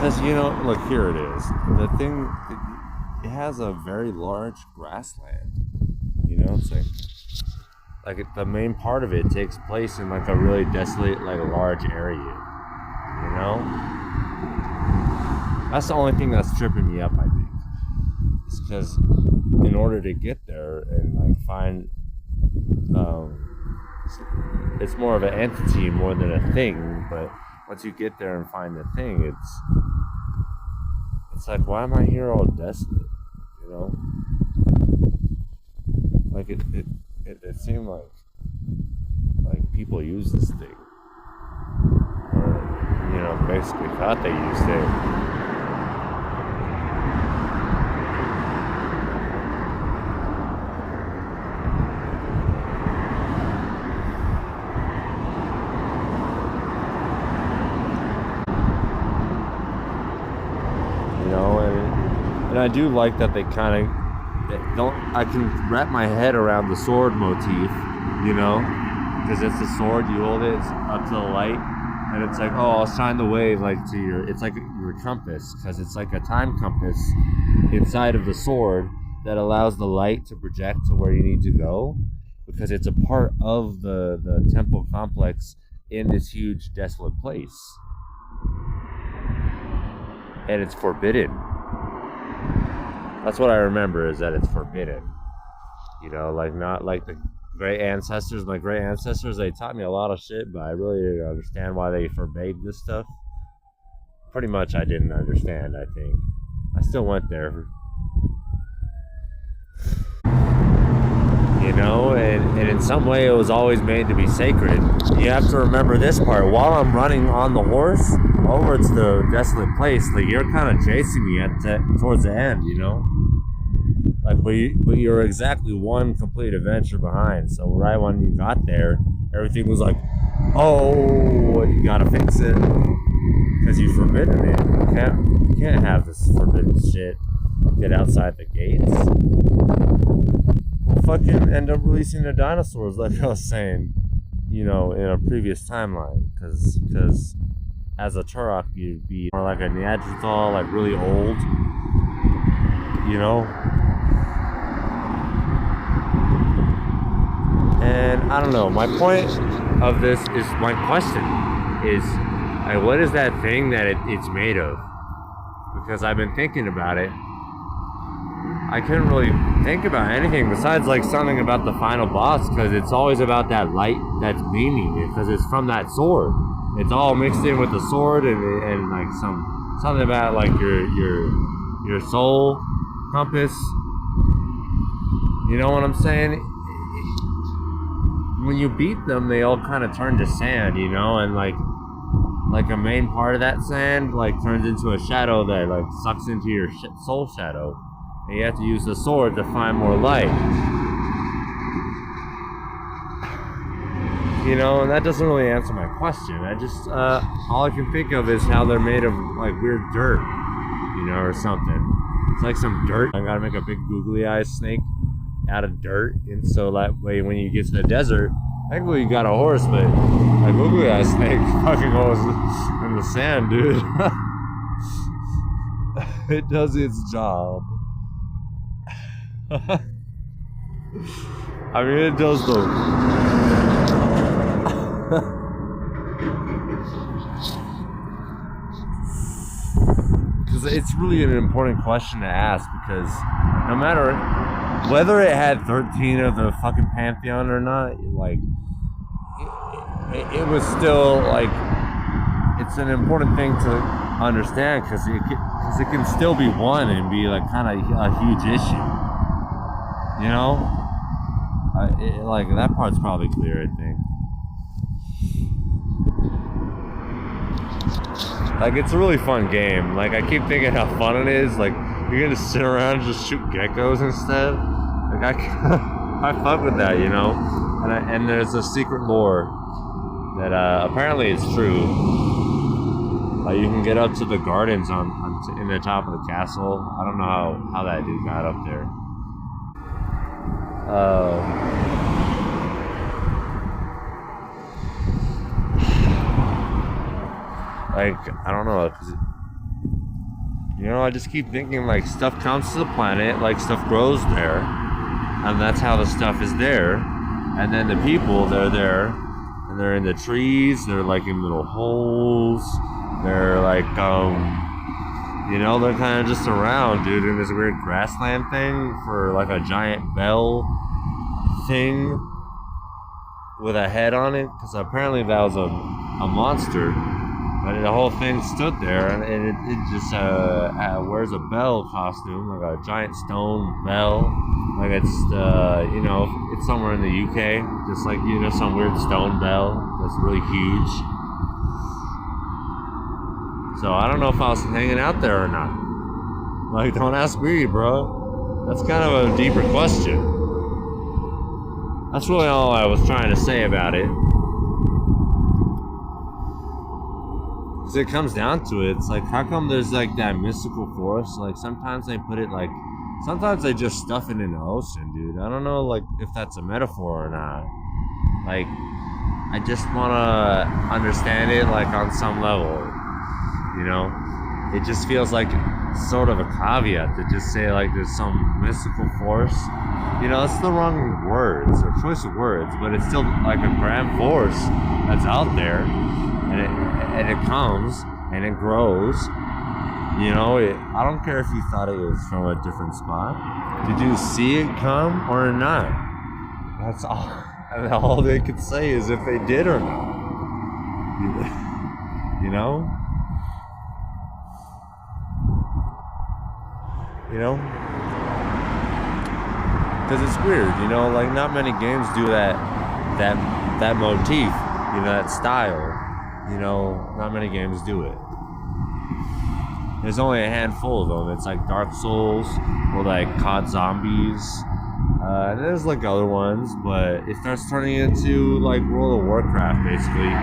Because, look, here it is. The thing, it has a very large grassland. It's the main part of it takes place in like a really desolate, like large area. That's the only thing that's tripping me up, I think. It's because in order to get there and like find, it's more of an entity more than a thing. But once you get there and find the thing, it's like, why am I here all desolate? Like it seemed like people use this thing, or basically thought they used it. And I do like that they kind of I can wrap my head around the sword motif, because it's a sword, you hold it, it's up to the light, and it's like, oh, I'll shine the way like to it's like your compass, because it's like a time compass inside of the sword that allows the light to project to where you need to go, because it's a part of the temple complex in this huge desolate place, and it's forbidden. That's what I remember, is that it's forbidden. Not like the great ancestors. My great ancestors, they taught me a lot of shit, but I really didn't understand why they forbade this stuff. Pretty much I didn't understand, I think. I still went there. And in some way it was always made to be sacred. You have to remember this part. While I'm running on the horse over to the desolate place, like, you're kind of chasing me towards the end, but you're exactly one complete adventure behind. So right when you got there, everything was like, oh, you gotta fix it, because you forbidden it. You can't have this forbidden shit get outside the gates. We'll fucking end up releasing the dinosaurs, like I was saying, in a previous timeline, because as a Turok, you'd be more like a Neanderthal, like really old, And I don't know, my point of this is, my question is, what is that thing that it's made of? Because I've been thinking about it. I couldn't really think about anything besides like something about the final boss, because it's always about that light that's beaming, because it's from that sword. It's all mixed in with the sword, and like something about like your soul compass. You know what I'm saying? When you beat them, they all kind of turn to sand, and like a main part of that sand like turns into a shadow that like sucks into your soul shadow, and you have to use the sword to find more light. And that doesn't really answer my question. I just all I can think of is how they're made of like weird dirt, or something. It's like some dirt. I gotta make a big googly eye snake out of dirt, and so that way when you get to the desert, thankfully you got a horse, but a googly eye snake fucking goes in the sand, dude. It does its job. I mean, it does because it's really an important question to ask, because no matter whether it had 13 of the fucking Pantheon or not, like, it was still, like, it's an important thing to understand, because it can still be one and be, like, kind of a huge issue. Like, that part's probably clear, I think. Like, it's a really fun game. Like, I keep thinking how fun it is. Like, you're gonna sit around and just shoot geckos instead. Like, I fuck with that, And there's a secret lore that apparently it's true. You can get up to the gardens in the top of the castle. I don't know how that dude got up there. Like, I don't know, 'cause You know, I just keep thinking like stuff comes to the planet, like stuff grows there, and that's how the stuff is there. And then the people, they're there, and they're in the trees, they're like in little holes, they're like, you know, they're kind of just around, dude, in this weird grassland thing for like a giant bell thing with a head on it, because apparently that was a monster. But the whole thing stood there, and it just wears a bell costume, like a giant stone bell. Like it's, you know, it's somewhere in the UK, just like, you know, some weird stone bell that's really huge. So I don't know if I was hanging out there or not. Like, don't ask me, bro. That's kind of a deeper question. That's really all I was trying to say about it. Because it comes down to it, it's like, how come there's like that mystical force? Like, sometimes they put it like, sometimes they just stuff it in the ocean, dude. I don't know, like, if that's a metaphor or not. Like, I just want to understand it, like, on some level. You know? It just feels like sort of a caveat to just say, like, there's some mystical force. You know, it's the wrong words, or choice of words, but it's still like a grand force that's out there. And it comes, and it grows. You know, I don't care if you thought it was from a different spot. Did you see it come or not? That's all. And all they could say is if they did or not. You know? You know? Because it's weird, you know? Like, not many games do that motif, you know, that style. You know, not many games do it. There's only a handful of them. It's like Dark Souls or like COD Zombies. And there's like other ones, but it starts turning into like World of Warcraft, basically.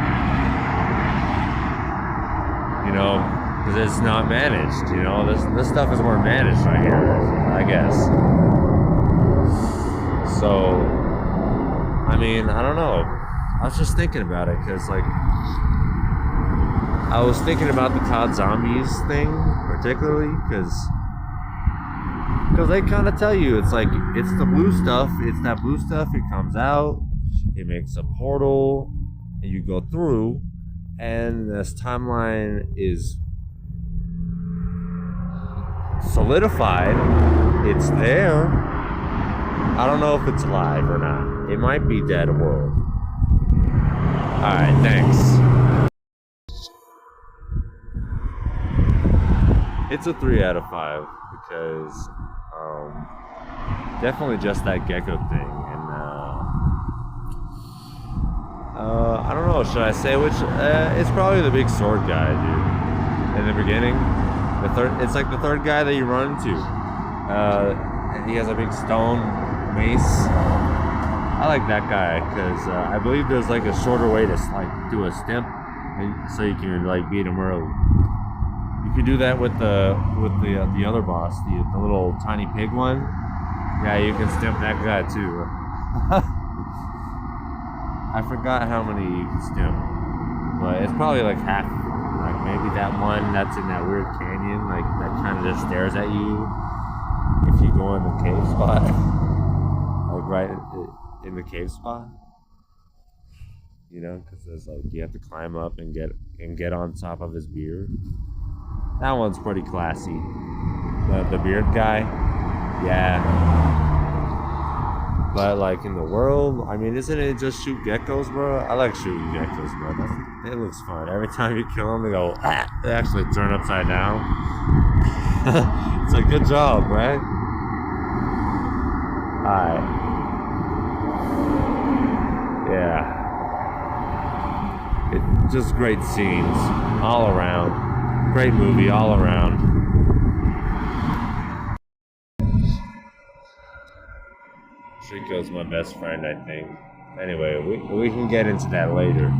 You know, because it's not managed. You know, this stuff is more managed right here, I guess. So, I mean, I don't know. I was just thinking about it because, like, I was thinking about the COD Zombies thing, particularly, because they kind of tell you, it's like, it's the blue stuff, it's that blue stuff, it comes out, it makes a portal, and you go through, and this timeline is solidified, it's there. I don't know if it's alive or not. It might be dead world. Alright, thanks. It's a 3 out of 5 because definitely just that gecko thing, and I don't know. Should I say which? It's probably the big sword guy, dude. In the beginning, it's like the third guy that you run into, and he has a big stone mace. I like that guy because I believe there's like a shorter way to like do a stimp, so you can like beat him early. You could do that with the other boss, the little tiny pig one. Yeah, you can stimp that guy too. I forgot how many you can stimp, but it's probably like half. Like maybe that one that's in that weird canyon, like that kind of just stares at you if you go in the cave spot, like right in the cave spot. You know, because there's like you have to climb up and get on top of his beard. That one's pretty classy. The beard guy, yeah. But like in the world, I mean, isn't it just shoot geckos, bro? I like shooting geckos, bro. It looks fun. Every time you kill them, they go, ah! They actually turn upside down. It's a good job, right? Alright. Yeah. It's just great scenes all around. Great movie all around. Trico's my best friend, I think. Anyway, we can get into that later.